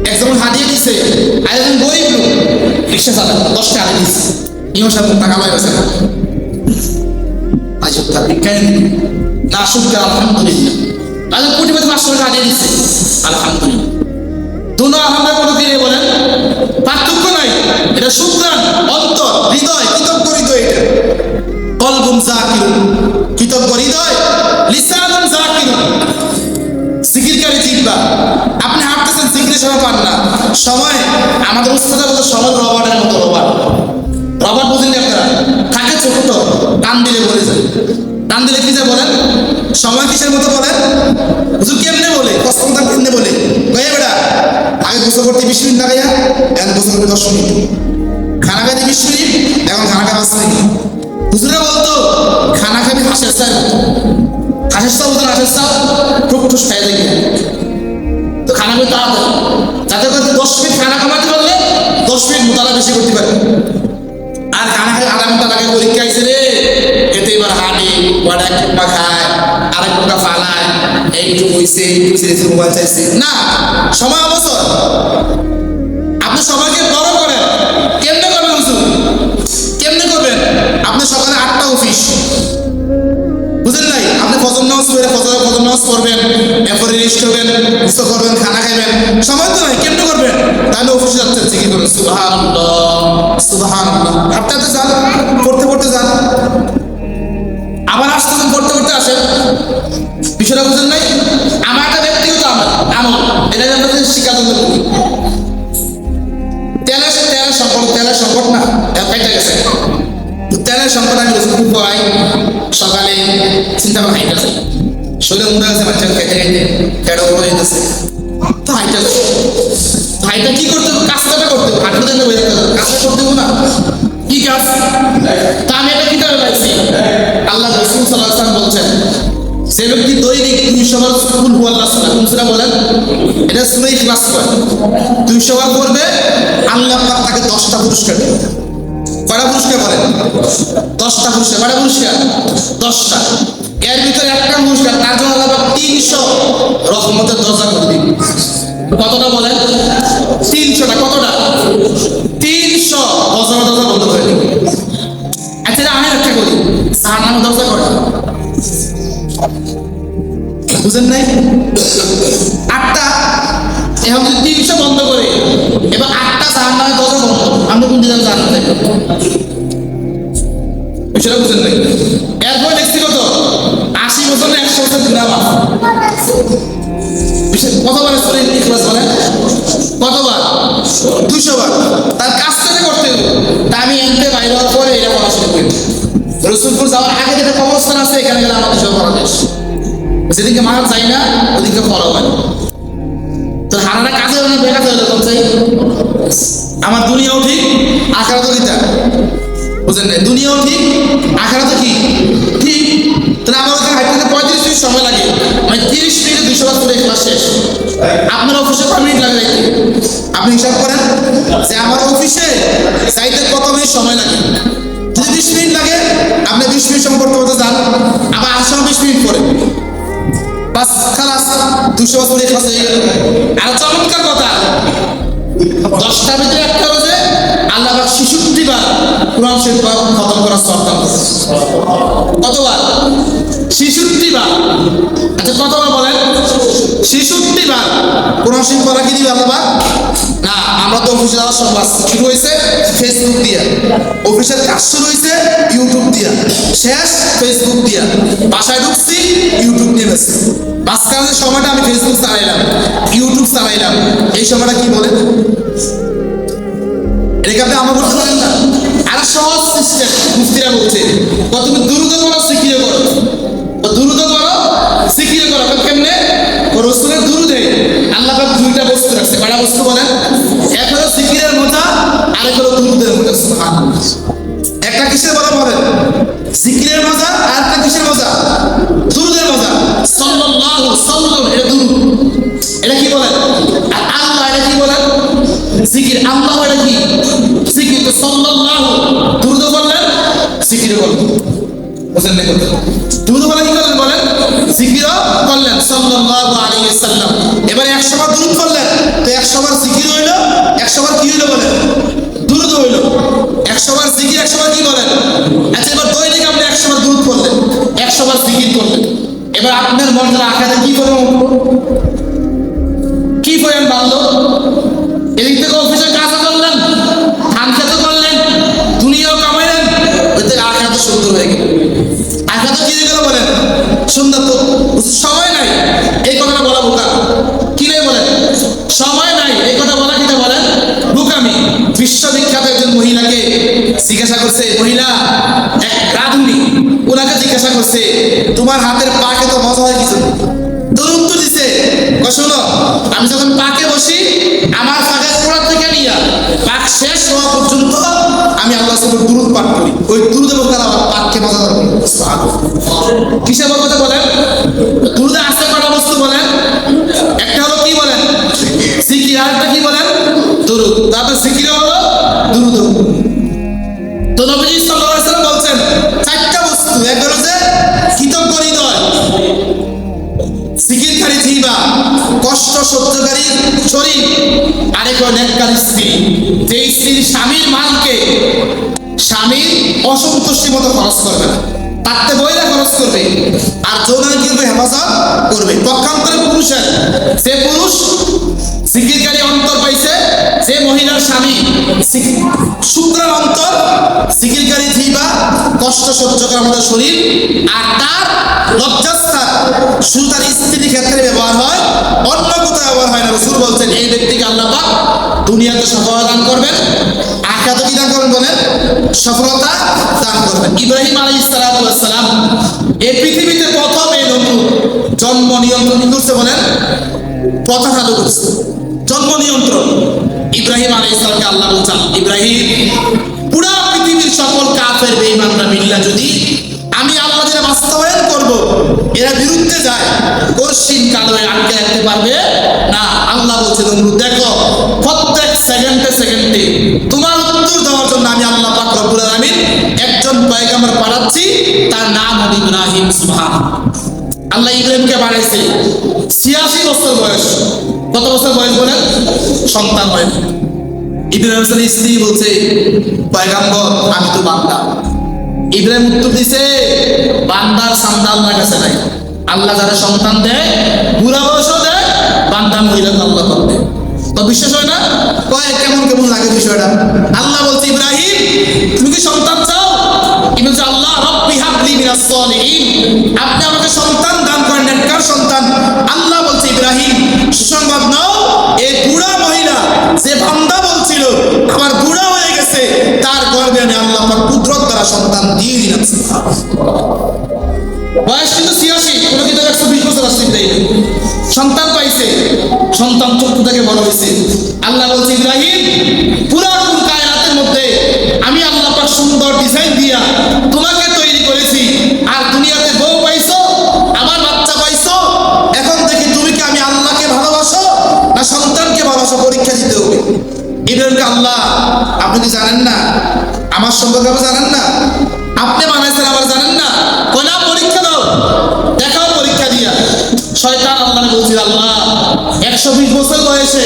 একজন হাদিয়া দিছে, আরেকজন গরিব লোক রিকশা চালায় 10 টাকা দিছে, ইমাম সাহেব টাকা পাইছে না, আজ তার বিজ্ঞান না শুকর আলহামদুলিল্লাহ, আজ কোটিপতি 500 টাকা হাদিয়া দিছে আলহামদুলিল্লাহ। দুনো আলহামদুলিল্লাহ কোনো দিয়ে বলেন পার্থক্য নাই, এটা শুকরান অন্তর হৃদয়, কৃতজ্ঞ হৃদয়। এটা কলবুন যাকিরুন, কৃতজ্ঞ হৃদয়, লিসানুন যাকিরুন, জিকিরকারী জিহ্বা। আপনি হাঁটতেছেন জিকিরের সময় পান না, সময় আমাদের উস্তাদের মতো সময় রবার্টের মতো, রবার্ট বুঝেন আপনারা, থাকে ছোট, টান দিলে বলে যায়, টান দিলে কি যায় বলেন? সময় কিসের মতো বলেন? হুজুর কেমনে বলে? কষ্ট কেমনে বলে? গয়ে বেড়া আগে গোসল করতে 20 মিনিট লাগাইয়া এখন গোসল করতে 10 মিনিট, খানা খাইতে 20 মিনিট এখন খানা খাওয়া 5 মিনিট। হুজুরা বলতো খানা খাবি হাঁসের চাই, হাঁসের চাও হুজুর, হাঁসের চাও খুব ঠুস খাই দেখি, তো খানা খাবে তাড়াতাড়ি, যাতে করে 10 মিনিট খানা খাওয়াতে পারলে 10 মিনিট মোতালা বেশি করতে পারে। আর খানা খাই আধা ঘন্টা লাগে, পরীক্ষা আইছে রে, এতে এবার হাঁটে ওয়াটা এক টুকটা খায় আর এক টুকটা ফালায়, এইটু হইছে এইটু মোবাইল চাইছে না, সময় অবসর। আপনি সবাইকে বড় করেন, কেমনে করবেন হুজুর? কেমনে করবেন? আপনি সকালে 8টা অফিস, বুঝেন নাই? আপনি ফজর নামাজ পড়ে ফজর নামাজ পড়বেন, এরপরে রেস্ট করবেন, গোসল করবেন, খানা খাইবেন, সময় তো নাই, কেমনে করবেন? তাহলে অফিসে যাচ্ছেন, কি করবেন? সুবহানাল্লাহ সুবহানাল্লাহ, হাঁটতে যান, পড়তে পড়তে যান, আবার আসতেছেন, পড়তে পড়তে আসেন। বিষয়টা বুঝেন নাই? আমার একটা ব্যক্তিগত আমল, এটা আপনাদের শিক্ষা জন্য করি। তেলের সংকট না, পেটে গেছে, তেলের সংকট আমি খুব পাই, সকালে চিন্তা করে হাইটা যাই, শরীরে মুড়ে গেছে, বাচ্চা খেতে খাইতে ফেটে বড় হয়ে গেছে, তো হাইটা যাই, হাইটা কি করতে হবে? কাজটা করতে হবে, হাঁটতে দিলে কাজটা করতে হবে না, কি কাজ? তা আমি এটা কিতাবে পাইছি। আল্লাহ রাসূল সাল্লাল্লাহু আলাইহি ওয়াসাল্লাম বলছেন, যে ব্যক্তি দৈনিক 200 বার কুল হুয়াল্লাহ সূরা, কোন সূরা বলেন? এটা সূরা ইখলাস কয়। 200 বার করবে, আল্লাহ পাক তাকে 10টা পুরস্কার দেবে। কয়টা পুরস্কার বলেন? 10টা পুরস্কার। কয়টা পুরস্কার? 10টা। এর ভিতরে একটা পুরস্কার, তার জন্য আল্লাহ পাক 300 রহমতের দরজা করে দিবে। কতটা বলেন? 300টা। কতটা? 300 বছরের দরজা বন্ধ করে দিবে। আচ্ছা, আমি একটা করি, জাহান্নামের দরজা কয়টা? বুঝেন নাই? 8টা। এখন যদি 300 বন্ধ করে, এবার 8টা জাহান্নামের দরজা বন্ধ, আপনি কোন দিকে জানেন? বিষয়টা বুঝেন নাই? এরপর দেখছি কত? 80 বছর, 100 বছর জিন্দাবাদ। কতবার সূরা ইখলাস বলেন? কতবার? 200 বার। তার কাজটা করতে হবে। তা আমি এনতে বাইরে হওয়ার পরে এটা বলা শুরু করি। রসুলপুর যাওয়ার আগে যেটা কবরস্থান আছে, এখানে গেলে আমাদের সব করা দেশ, যেদিকে মারা যায় না ওদিকে ফলো হয়। তো হারাটা কাজে হলে বেকাতে হলে কোন চাই? আমার দুনিয়াও ঠিক, আখিরাতও ঠিক। বুঝেন না? দুনিয়াও ঠিক, আখিরাতও কি ঠিক। তাহলে আমার ওখানে হাইতে 35 মিনিট সময় লাগে, মানে 30 মিনিটে 200 বার সূরা ইখলাস শেষ। আপনার অফিসে কয় মিনিট লাগে? আপনি হিসাব করেন যে আমার অফিসে যাইতে কত মিনিট সময় লাগে। যদি 20 মিনিট লাগে, আপনি 20 মিনিট সম্পর্কে করতে যান, আবার আসাম 20 মিনিট পরে, বাস খালাস 200 বার সূরা ইখলাস হয়ে গেল। আর চমৎকার কথা, 10টার ভিতরে একটা হচ্ছে আল্লাহ পাক 66 বার কোরআন শরীফ খতম করার সওয়াব দান করেছে। কতবার? 66 বার। আচ্ছা, কতবার বলেন? 66 বার কোরআন শরীফ পড়া কি দিবে আল্লাহ পাক? না, আমরা তো অফিসে যাওয়ার সময় শুরু হয়েছে ফেসবুক দিয়া, অফিসের কাজ শুরু হয়েছে ইউটিউব দিয়া, শেষ ফেসবুক দিয়া, বাসায় ঢুকছি ইউটিউব নিয়ে গেছে। মাঝখানে সময়টা আমি ফেসবুক চালাইলাম, ইউটিউব চালাইলাম, এই সময়টা কি বলেন? এটাকে আপনি আমার বলতে পারেন না? আর সহজ সিস্টেম মুফতিরা বলছে, তুমি দুরূদ করো, জিকির করো। দুরূদ করো, জিকির করো। কেমনে? রাসূলের দুরূদে আল্লাহ পাক 2টা বস্তু রাখছে। কয়টা বস্তু বলেন? এক হলো জিকিরের মজা, আরেক হলো দুরূদের মজা। সুবহানাল্লাহ। একটা কিসের মজা বলেন? জিকিরের মজা, আর একটা কিসের মজা? দুরূদের মজা। সাল্লাল্লাহু সাল্লাম, এটা দুরূদ। এটা কি বলেন? আর আল্লাহ, এটা কি বলেন? জিকির। আল্লাহ এটা কি? জিকির। তো সাল্লাল্লাহু দুরূদ বললেন, জিকির বললেন। বুঝলেন না? দুরূদ বলে কি করলেন বলেন? জিকির করলেন সাল্লাল্লাহু আলাইহি ওয়াসাল্লাম। এবারে 100 বার দুরূদ করলেন, তো 100 বার জিকির হইলো, 100 বার কি হইলো বলেন? দুরূদ হইলো। 100 বার জিকির, 100 বার কি বলেন? আচ্ছা, এবার দৈনিক আপনি 100 বার দুরূদ করলেন, 100 বার জিকির করলেন, এবার আপনার মর্যাদা আখিরাতে কি করবে? কি পরিমাণ বাড়লো? এদিক থেকে অফিসে কাজ করলেন, ধান খেতে করলেন, দুনিয়াও কামাইলেন, ওই থেকে আখিরাত সুন্দর হয়ে গেল। আখিরাত কি হয়ে গেল বলেন? সুন্দর। তো সময় নাই এই কথাটা বলা বোকা। কি নেই বলেন? সময় নাই এই কথা বলা, কিনা বলেন? বোকামি। বিশ্ববিখ্যাত একজন মহিলাকে জিজ্ঞাসা করছে, মহিলা এক রাঁধুনি, ওনাকে জিজ্ঞাসা করছে, তোমার হাতের পাকে তো মজা হয় কিছু? উত্তর দিছে, শোনো, আমি যখন পাকে বসি, আমার পাকের পোড়া থেকে নিয়ে পাক শেষ হওয়া পর্যন্ত আমি আল্লাহ রাসূলের দুরূদ পাঠ করি। ওই দুরূদে বলতে আমার পাককে মজাদার করি। কিসে বলতে বলেন? দুরূদে আছে কয়টা বস্তু বলেন? একটা হলো কি বলেন? জিকির। আরেকটা কি বলেন? দুরূদ। তারপর জিকির হলো, দুরূদ। তো নবীজি সাল্লাল্লাহু আলাইহি ওয়াসাল্লাম বলছেন 4টা বস্তু। এক হলো যে কৃতজ্ঞ হৃদয়, জিকিরকারী জিহ্বা, কষ্ট সহ্যকারী শরীর, আরেক হলো নেককারী স্ত্রী, যে স্ত্রীর স্বামীর মালকে স্বামীর অসন্তুষ্টি মতো খরচ করবে না, তাতে বইলা খরচ করবে, আর যৌনাঙ্গ কিন্তু হেফাজত করবে। পক্ষান্তরে পুরুষের, যে পুরুষ জিকিরকারী অন্তর পাইছে, যে মহিলার স্বামী শুক্রার অন্তর, জিকিরকারী জিহ্বা, কষ্ট সহ্য করার মতো শরীর, আর তার লজ্জাস্থান শুধু তার স্ত্রীর ক্ষেত্রে ব্যবহার হয়, অন্য কোথাও ব্যবহার হয় না। রাসূল বলছেন এই ব্যক্তিকে আল্লাহ পাক দুনিয়াতে সফলতা দান করবেন, আখিরাতে কি দান করবেন বলেন? সফলতা দান করবেন। ইব্রাহিম আলাইহিস সালাম এই পৃথিবীতে প্রথম এই নমরুদ জন্ম নিয়ন্ত্রণ করতে বলেন, প্রথা চালু করছে জন্ম নিয়ন্ত্রণ। ইব্রাহিম আলাইহিস সালামকে আল্লাহ বলছেন, ইব্রাহিম পুরা পৃথিবীর সকল কাফের বেঈমানরা মিল্লা যদি আমি আল্লাহ যেটা বাস্তবায়ন করব এরা বিরুদ্ধে যায়, কঠিন কালোয় আটকে রাখতে পারবে না। আল্লাহ বলছে নমরুদ দেখো প্রত্যেক সেকেন্ডে সেকেন্ডে তোমার উত্তর দেওয়ার জন্য আমি আল্লাহ পাক রব্বুল আলামিন একজন পয়গম্বর পাঠাচ্ছি, তার নাম হলো ইব্রাহিম। সুবহানাল্লাহ। আল্লাহ ইব্রাহিমকে বানাইছে 86 বছর বয়স। কত বছর বয়স বলেন? সন্তান হয় না। ইব্রাহিম আলাইহিস স্ত্রী বলছে পয়গম্বর আমি তো বান্দা। ইব্রাহিম উত্তর দিছে বান্দার সামনে আল্লাহর কাছে নাই। আল্লাহ যারা সন্তান দেয় বুড়া বয়সও দেয়, বান্দা মহিলা আল্লাহ করবে। তো বিশ্বাস হয় না? কয় কেমন কেমন লাগে বিষয়টা। আল্লাহ বলছে ইব্রাহিম তুমি কি সন্তান চাও? কি বলছে আল্লাহ রব্বি হাবলি মিনাস সালিহিন, আপনি আমাকে সন্তান দান করেন, নেককার সন্তান। আল্লাহ বলছে ইব্রাহিম সুসংবাদ নাও, এই বুড়া মহিলা যে বান্দা বলছিল আমার বুড়া হয়ে গেছে, তার গর্ভে আমি আল্লাহ পাক কুদরত দ্বারা সন্তান দিয়ে দিলাম। বয়স কিন্তু 86, কোনো কিন্তু 120 বছর আসছে। সন্তান পাইছে, সন্তান ছোট থেকে বড় হয়েছে। আল্লাহ বলছে ইব্রাহিম পুরাতন কায়নাতের মধ্যে আমি আল্লাহ পাক সুন্দর ডিজাইন দিয়া তোমাকে তৈরি করেছি, আর দুনিয়াতে বউ পাইছো, আমার বাচ্চা পাইছো। এখন দেখি তুমি কি আমি আল্লাহকে ভালোবাসো না সন্তানকে ভালোবাসো, পরীক্ষা দিতে হবে। ইব্রাহিমকে আল্লাহ আপনি কি জানেন না আমার সম্পর্কে? আপনি জানেন না আপনি বানাইছেন, আবার জানেন না? কোনা পরীক্ষা দাও, দেখাও পরীক্ষা দিয়া। শয়তান আল্লাহ বলছিল আল্লাহ 120 বছর বয়সে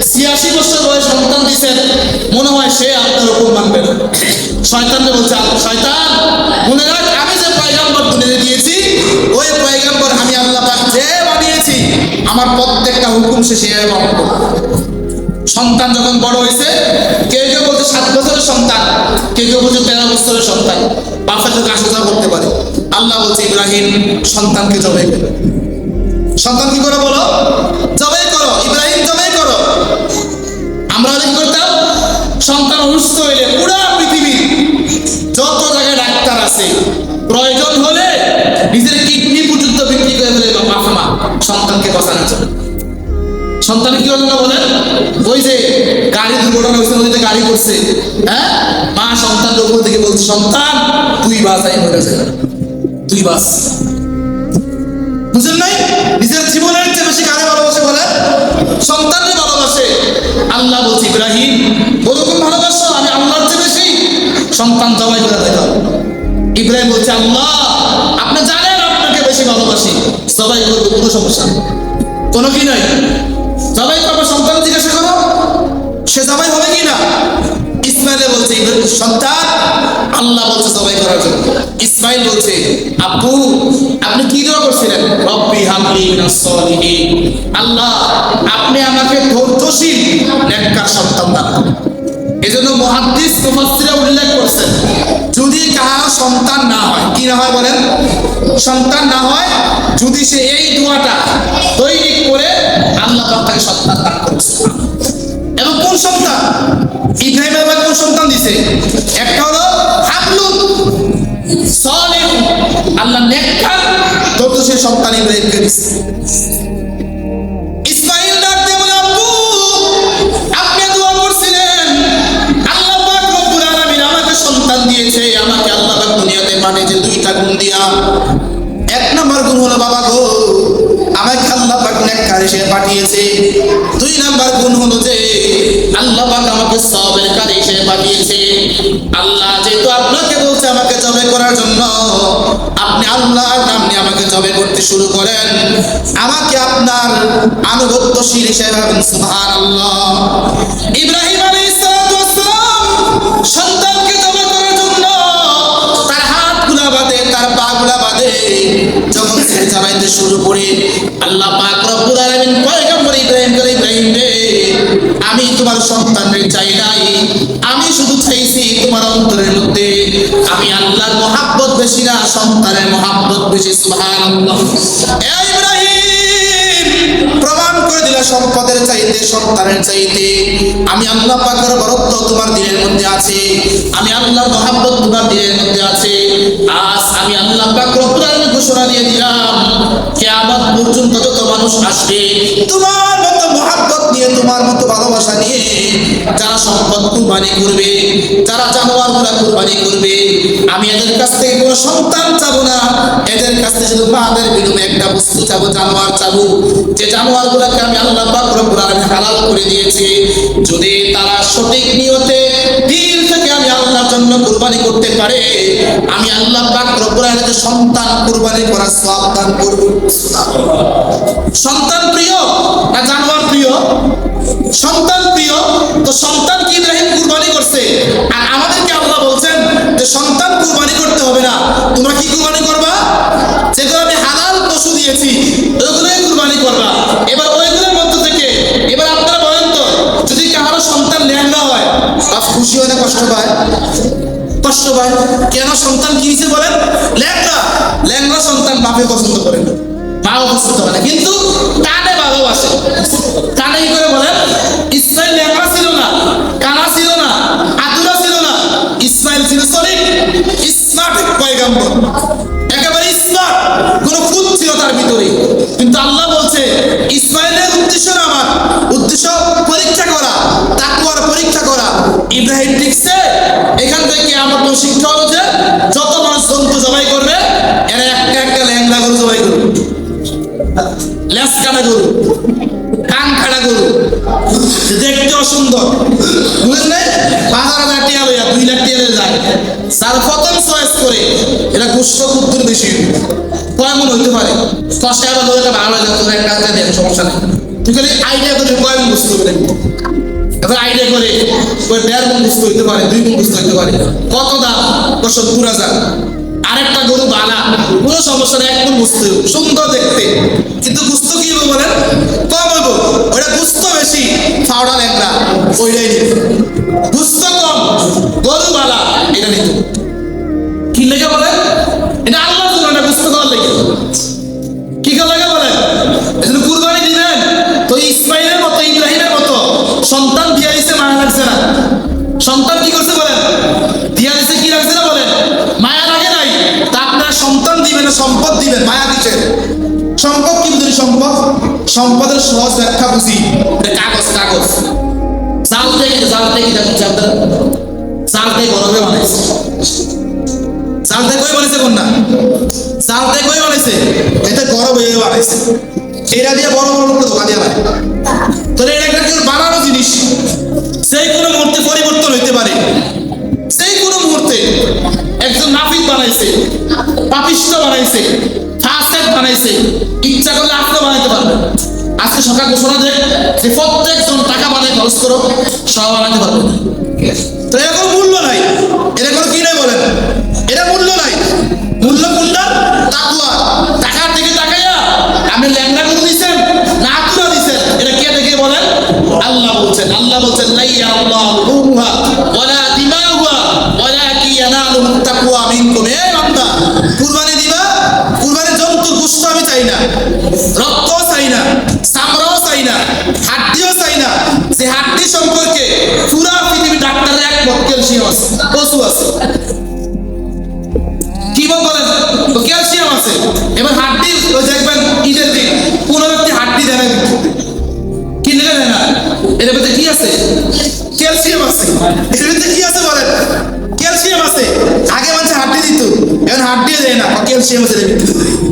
86 বছর বয়সে সন্তান দিয়েছেন, মনে হয় সে আপনার হুকুম মানবে না। শয়তানকে বলছে শয়তান মনে রাখ আমি যে পয়গম্বর দুনিয়াতে দিয়েছি ওই পয়গম্বর আমি আল্লাহ পাক যে বানিয়েছি, আমার প্রত্যেকটা হুকুম সে সেভাবে পালন করবে। সন্তান যখন বড় হয়েছে, কেউ কেউ বলছে 7 বছরের সন্তান, কেউ কেউ বলছে 13 বছরের সন্তান, বাপের লোক আসা যাওয়া করতে পারে। আল্লাহ বলছে ইব্রাহিম সন্তানকে জবাই করো। সন্তান কি করে বলো? জবাই করো। ইব্রাহিম জবাই করো। আমরা কি করতাম? সন্তান অসুস্থ হইলে পুরো পৃথিবী যত জায়গায় ডাক্তার আছে প্রয়োজন হলে নিজের কিডনি পর্যন্ত বিক্রি করে ফেলে বাবা সন্তানকে বাঁচানোর জন্য। সন্তান কি হলো না বলেন? ওই যে গাড়ি দুর্ঘটনা হয়েছে, নদীতে গাড়ি করছে, হ্যাঁ, মা সন্তানের উপর থেকে বলছে সন্তান তুই বাঁচাই হয়েছে, তুই বাঁচ। বুঝেন নাই? নিজের জীবনের চেয়ে বেশি কারে ভালোবাসে বলে? সন্তানকে ভালোবাসে। আল্লাহ বলছে ইব্রাহিম ওরকম ভালোবাসো আমি আল্লাহর চেয়ে বেশি, সন্তান জবাই করে দেখাও। ইব্রাহিম বলছে আল্লাহ আপনি জানেন আপনাকে বেশি ভালোবাসি, জবাই করবো, কোনো সমস্যা নেই, কোনো কি নাই। জবাই করবো, সন্তান জিজ্ঞাসা করো সে জবাই হবে কি না। ইসমাইল বলছে সন্তান, আল্লাহ বলছে জবাই করার জন্য। ইসমাইল বলছে আব্বু আপনি কি দোয়া করছিলেন? রব্বি হাবলি মিনাস সালিহিন, আল্লাহ আপনি আমাকে ধৈর্যশীল নেককার সন্তান দান করুন। এজন্য মুহাদ্দিস মুফাসসিররা উল্লেখ করেছেন যদি কারো সন্তান না হয়, কি না হয় বলেন? সন্তান না হয়, যদি সে এই দোয়াটা দৈনিক করে আল্লাহ পাক তাকে সন্তান দান করেছে। এবং কোন সন্তান? ইব্রাহিম আবার কোন সন্তান দিছে? একটা হলো হাবলুন সালিহ, আল্লাহ নেককার ধৈর্যশীল সন্তান ইব্রাহিমকে দিছে। ইসমাইল ডাক দিয়ে বলে আব্বু আপনি দোয়া করছিলেন আল্লাহ পাক রব্বুল আলামিন আমাকে সন্তান দিয়েছে, আমাকে আল্লাহ পাক দুনিয়াতে পাঠিয়েছে 2টা গুণ দিয়া। 1 নম্বর গুণ হলো বাবা গো আমাকে আল্লাহ পাক নেককার হিসেবে পাঠিয়েছে। 2 নম্বর গুণ হলো যে আল্লাহ পাক আমাকে সবের কারী হিসেবে পাঠিয়েছে। আল্লাহ যেহেতু আপনাকে বলছে আমাকে জবাই করার জন্য, আপনি আল্লাহর নাম নিয়ে আমাকে জবাই করতে শুরু করেন, আমাকে আপনার আনুগত্যশীল হিসেবে ভাবেন। সুবহানাল্লাহ। ইব্রাহিম আলাইহিস সালাতু ওয়াস সালাম সন্তানকে জবাই করার জন্য তার হাতগুলা বাঁধে, তার পাগুলা বাঁধে। যখন সে জবাইতে শুরু করে আল্লাহ পাক রব্বুল আলামিন পয়গম্বর ইব্রাহিম রে আমি তোমার সন্তানের চাই নাই, আমি শুধু চাইছি তোমার অন্তরের মধ্যে আমি আল্লাহর মহব্বত বেশি না সন্তানের মহব্বত বেশি। সুবহানাল্লাহ। এই ইব্রাহিম প্রমাণ করে দিলা সম্পদের চাইতে সন্তানের চাইতে আমি আল্লাহ পাকের বরত্ব তোমার দিলের মধ্যে আছে, আমি আল্লাহর মহব্বত তোমার দিলের মধ্যে আছে। আজ আমি আল্লাহ পাক রব্বুল আলামিন ঘোষণা দিয়ে দিলাম কিয়ামত পর্যন্ত যত মানুষ আসবে তোমার মতো মহব্বত নিয়ে, তোমার মতো ভালোবাসা নিয়ে যারা সম্পদ কুরবানি করবে, যারা জানোয়ারগুলা কুরবানি করবে, আমি এদের কাছ থেকে কোনো সন্তান চাবো না, এদের কাছ থেকে শুধু মাদের বিনিময়ে একটা বস্তু চাবো, জানোয়ার চাবো, যে জানোয়ারগুলাকে আমি আল্লাহ পাক রব্বুল আলামিন হালাল করে দিয়েছি। যদি তারা সঠিক নিয়তে দিল থেকে আমি আল্লাহর জন্য কুরবানি করতে পারে, আমি আল্লাহ পাক রব্বুল আলামিনের সন্তান কুরবানি করার সওয়াব দান করব। সন্তান প্রিয় না জানোয়ার প্রিয়? সন্তান প্রিয়। তো সন্তান কি ইব্রাহিম কুরবানি করছে, আর আমাদেরকে আল্লাহ বলছেন যে সন্তান কুরবানি করতে হবে না, তোমরা কি কুরবানি করবা? যেগুলো আমি হালাল পশু দিয়েছি ওইগুলোই কুরবানি করবা। এবার ওইগুলোর মধ্য থেকে এবার আপনারা বলেন তো, যদি কারো সন্তান ল্যাংড়া হয়, বাপ খুশি হয় না কষ্ট পায়? কষ্ট পায়। কেন? সন্তান কি হয়েছে বলেন? ল্যাংড়া। ল্যাংড়া সন্তান বাপে পছন্দ করে না, মাও পছন্দ করে না, কিন্তু কানে ভালোবাসে। কানে কি করে বলেন? ইসমাইল ল্যাংড়া ছিল না, কানা ছিল না, আতুরা ছিল না, ইসমাইল ছিল সলিড স্মার্ট পয়গম্বর, একেবারে স্মার্ট, কোনো খুঁত ছিল তার ভিতরে। কিন্তু আল্লাহ বলছে ইসমাইলের উদ্দেশ্য না, আমার উদ্দেশ্য পরীক্ষা করা, তাকওয়ার পরীক্ষা করা। ইব্রাহিম ঠিকছে। এখান থেকে আমার শিক্ষা হলো যে যত মানুষ জন্তু জবাই করবে, এরা একটা একটা ল্যাংড়া গরু জবাই করবে, লেজ কাটা গরু, কান কাটা গরু, দেখতে অসুন্দর, বুঝলেন না? ৫,০০০ টাকা লইয়া ২ লাখ টাকা যায়, যার প্রথম চয়েস করে এটা গোস্ত কুদ্দুর বেশি কয় মন হইতে পারে, কষে আবার ধরে ভালো হয়ে যাচ্ছে, একটা হাতে দেন, সমস্যা নেই। তুই খালি আইডিয়া করে কয় মন গোস্ত হবে, এবার আইডিয়া করে ওই ১.৫ মন গোস্ত হইতে পারে, ২ মন গোস্ত হইতে পারে। কত দাম? ৭০,০০০। আরেকটা গরু বালা, কোনো সমস্যা নেই, ১ মন গোস্ত সুন্দর দেখতে, কিন্তু গোস্ত কি হবে বলেন? কম হইব। ওইটা গোস্ত বেশি, ফাওড়া ল্যাংড়া, ওইটাই নিত। গোস্ত কম, গরু বালা, এটা নিত। কি লেগে বলেন? এটা আল্লাহর জন্য, এটা গোস্ত করার লেগে। কি লাগে বলেন? এজন্য কুরবানি দিবেন তো ইসমাইলের মতো, ইব্রাহিমের মতো সন্তান দিয়া দিছে, মায়া লাগছে না? সন্তান কি করছে বলেন? দিয়া দিছে, কি লাগছে না বলেন? মায়া লাগে নাই? তা আপনারা সন্তান দিবেন না সম্পদ দিবেন? মায়া দিচ্ছেন। সম্পদ কি বুঝি? সম্পদ, সম্পদের সহজ ব্যাখ্যা বুঝি, কাগজ। কাগজ চাল থেকে দেখুন, আপনারা চাল থেকে গরমে বানাইছে, চাল থেকে কই বানাইছে? কোন না চাল থেকে কই বানাইছে? এটা গরম হয়ে বানাইছে। এটা দিয়ে বড় বড় লোক দোকান দিয়ে বানায়। তো এটা একটা কেউ বানানো জিনিস, সেই কোনো মুহূর্তে পরিবর্তন হইতে পারে। সেই কোনো মুহূর্তে একজন নাফিক বানাইছে, পাপিষ্ট বানাইছে, ফাসেক বানাইছে, ইচ্ছা করলে আপনি বানাইতে পারবেন। আজকে সরকার ঘোষণা দেয় যে প্রত্যেকজন টাকা বানায় খরচ করো, সব বানাইতে পারবেন। তো এর কোনো মূল্য নাই, এর কোনো কি নাই বলেন? এটা মূল্য নাই। মূল্য কোনটা? তাকওয়া। টাকার দিকে তাকাইয়া আপনি ল্যাংড়া করে দিয়েছেন না আতুরা দিয়েছেন, এটা কে দেখে বলেন? আল্লাহ বলছেন। আল্লাহ বলছেন লাইয়া আল্লাহু রুহা ওয়ালা দিমাহুয়া ওয়ালাকি ইয়ানালুহুত তাকওয়া মিনকুম। এই বান্দা, কুরবানি দিবা, কুরবানির জন্তুর গোশত আমি চাই না, রক্তও চাই না, চামড়াও চাই না, হাড্ডিও চাই না। যে হাড্ডি সম্পর্কে পুরা পৃথিবী ডাক্তারের এক ক্যালসিয়াম আছে, পশু আছে। কি বলেন? ক্যালসিয়াম আছে। এবার হাড্ডি দেখবেন ঈদের দিন কোনো ব্যক্তি হাড্ডি দেয় না, কি দেয় না? এর ভিতরে কি আছে? ক্যালসিয়াম আছে। এর ভিতরে কি আছে বলেন? ক্যালসিয়াম আছে। আগে মানুষ হাড্ডি দিত, এখন হাড্ডিও দেয় না, ক্যালসিয়াম আছে।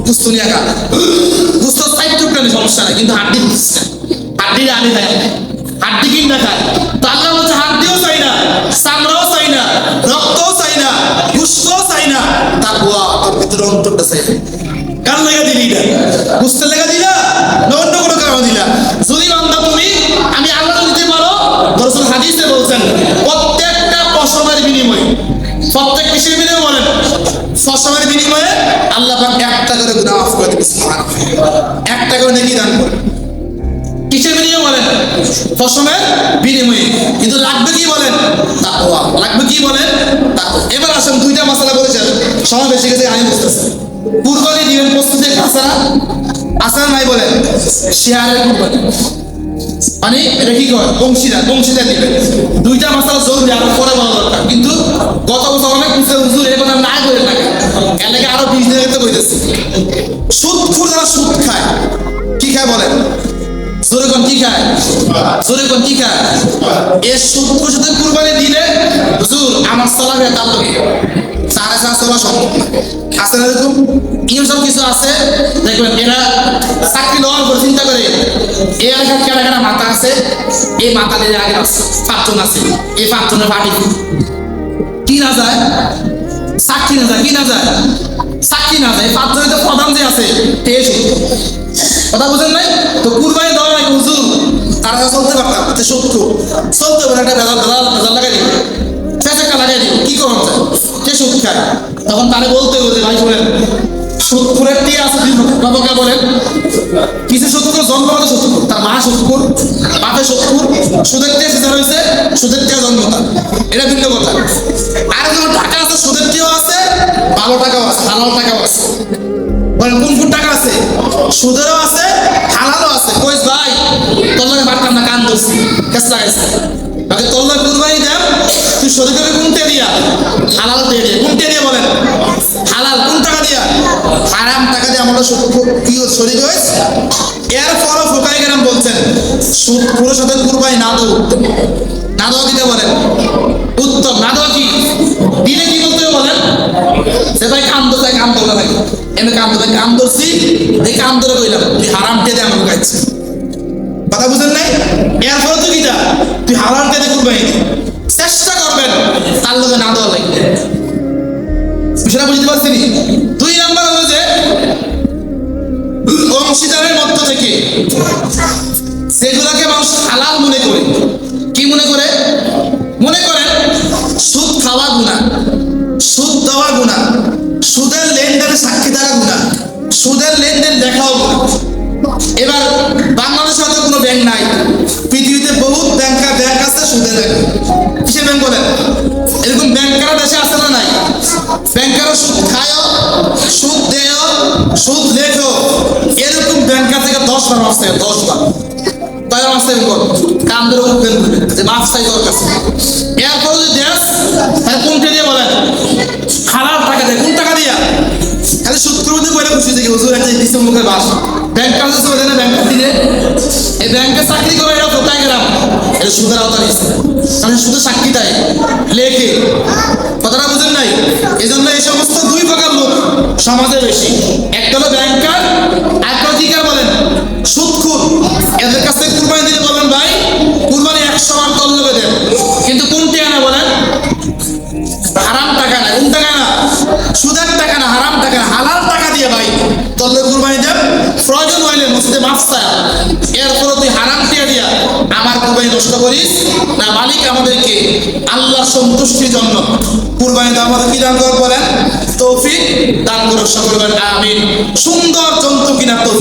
গুস্ত নিয়ে খা, গুস্ত ৬০ টুকরা সমস্যা নাই, কিন্তু হাড্ডি হাড্ডিটা আনি খায়, হাড্ডি কিনা খায়। তো আল্লাহ বলছে হাড্ডিও চাই না, চামড়াও চাই না, রক্তও চাই না, গুস্তও চাই না, তাকওয়া তোর ভিতরে অন্তরটা চাই। কার লাগা দিলি? না গুস্তের লাগা দিলা না অন্য কোনো কারণে দিলা? যদি বান্দা তুমি আমি আল্লাহ দিতে পারো, রাসূল হাদিসে বলছেন প্রত্যেকটা পশমের বিনিময়ে, প্রত্যেক কিসের বিনিময়ে বলেন? পশমের বিনিময়ে আল্লাহ পাক একটা করে গুনাহ মাফ করে দিবেন। সুবহানাল্লাহ। একটা করে নেকি দান করে। কিসের বিনিময়ে বলেন? পশমের বিনিময়ে। কিন্তু লাগবে কি বলেন? তাকওয়া। লাগবে কি বলেন? তাকওয়া। এবার আসেন, 2টা মাসালা বলেছেন, সময় বেশি গেছে, আমি বুঝতেছি। কুরবানি দিবেন প্রস্তুতি আছে না? আছে না নাই বলেন? শেয়ারের কুরবানি মানে এটা কি কয়? বংশীদার দিবেন। 2টা মাসালা জরুরি, আরো পরে বলা দরকার। কিন্তু গত বছর অনেক হুজুর এই কথা না করে থাকে, এর লাগে আরো 20 দিনের বইতেছে। সুদখোর যারা সুদ খায়, কি খায় বলেন? জোরে কোন কি খায়? জোরে কোন কি খায়? এ সুদকুর সাথে কুরবানি দিলে হুজুর আমার চলাফে তার লোকে সাড়ে সাত চলা সম্ভব আছে না? এরকম সব কিছু আছে। দেখবেন এরা চাকরি দেওয়ার পর চিন্তা করে এই এলাকার কেনা কেনা মাথা আছে, এই মাথা দিয়ে আগে পাঁচজন আছে, এই পাঁচজনের পার্টি কি না যায়, সাক্ষী না যায়, কি না যায়, সাক্ষী না যায়, পাঁচজনের তো প্রধান যে আছে কথা বুঝেন নাই তো? কুরবানি দেওয়ার আগে হুজুর তারা চলতে পারতাম শত্রু চলতে পারে একটা ভেজাল লাগাই দিব, চেঁচাকা লাগাই দিব, কি করুন কে সুদ খায়? তখন তারা বলতে হবে যে ভাই শোনেন সুদপুরের টিয়া আছে বাবাকে বলেন কিছু শত্রুর জন্মগত শত্রু, তার মা শত্রুর, বাপের শত্রুর, সুদের টিয়া সিজার হয়েছে, সুদের টিয়া জন্মতা, এটা ভিন্ন কথা। আর যখন টাকা আছে সুদের টিয়াও আছে, ভালো টাকাও আছে, হালাল টাকাও আছে। বলেন কোন কোন টাকা আছে? সুদেরও আছে, হালালও আছে। কইস ভাই তোর লাগে বাড়তাম না, কান ধরছি, কেস লাগাইছে, আগে তোর লাগে কুরবানি দেন, তুই সরি করে কোনটা দিয়া? হালাল দিয়ে দিয়ে। কোনটা দিয়ে বলেন? হালাল। কোন টাকা দিয়া? হারাম টাকা দিয়ে আমরা কি সরি হয়েছ। এরপরও ফোকাই কেরাম বলছেন সুদ পুরো সাথে কুরবানি না দেবো, না দেওয়া দিতে বলেন উত্তম। না দেওয়া কি দিলে কি বলতে বলেন? সে ভাই কাম ধরতে কাম ধরে থাকে, এমনি কাম ধরে কাম ধরছি, এই কাম ধরে কইলাম তুই হারাম টেদে আমাকে খাইছিস, কথা বুঝেন নাই? এরপরে তো কিটা তুই হালাল টেদে কুরবানি চেষ্টা করবেন তার লোকে না দেওয়া লাগবে, বিষয়টা বুঝতে পারছি। 2 নাম্বার হলো যে অংশীদারের মধ্য থেকে যেগুলোকে মানুষ হালাল মনে করে, কি মনে করে? মনে করেন সুদ খাওয়া গুনাহ, সুদ দেওয়া গুনাহ, সুদের লেনদেনে সাক্ষী থাকা গুনাহ, সুদের লেনদেন দেখাও গুনাহ। এবার বাংলাদেশে হয়তো কোনো ব্যাংক নাই, পৃথিবীতে বহুত ব্যাংক আছে সুদের ব্যাংক। কিসের ব্যাংক বলেন? এরকম ব্যাংকার দেশে আছে না নাই? ব্যাংকারও সুদ খায়, সুদ দেয়, সুদ লেখো, এরকম ব্যাংকার থেকে 10 বার মাস থেকে 10 বার তাই মাস থেকে কাম ধরে উঠবেন যে মাছ চাই তোর কাছে। এরপর যদি দেশ তাহলে কোনটা দিয়ে বলেন? হালাল টাকা দেয়। কোন টাকা দিয়া? খালি সুদ করতে বলে খুশি থেকে হুজুর একটা দিচ্ছে মুখের বাস ব্যাংকার যে চলে না ব্যাংকার দিলে এই ব্যাংকে চাকরি করে এরা কোথায় গেলাম এটা সুদের আওতা নিচ্ছে, কারণ শুধু সাক্ষী দেয় লেখে, কথাটা বুঝেন নাই? এই জন্য এই সমস্ত 2 প্রকার লোক সমাজে বেশি। একটা হলো ব্যাংকার, একটা কি কার বলেন? সুদখোর। এদের কাছ থেকে কুরবানি দিলে বলেন ভাই কুরবানি 100 বার তোর লোকে দেন, কিন্তু কোন টাকা না বলেন? হারাম টাকা না। কোন টাকা না? সুদের টাকা না, হারাম টাকা না, হালাল টাকা দিয়ে ভাই তোর লোক কুরবানি দেন। প্রয়োজন হইলে মসজিদে মাফ চায়, এরপরে তুই হারাম টাকা দিয়া আমার কুরবানি নষ্ট করিস না। মালিক আমাদেরকে আল্লাহ সন্তুষ্টির জন্য কুরবানি দেওয়া আমাদের কি দান করে বলেন? তৌফিক দান করুন সকলে বলেন আমিন। সুন্দর জন্তু কিনা তৌফিক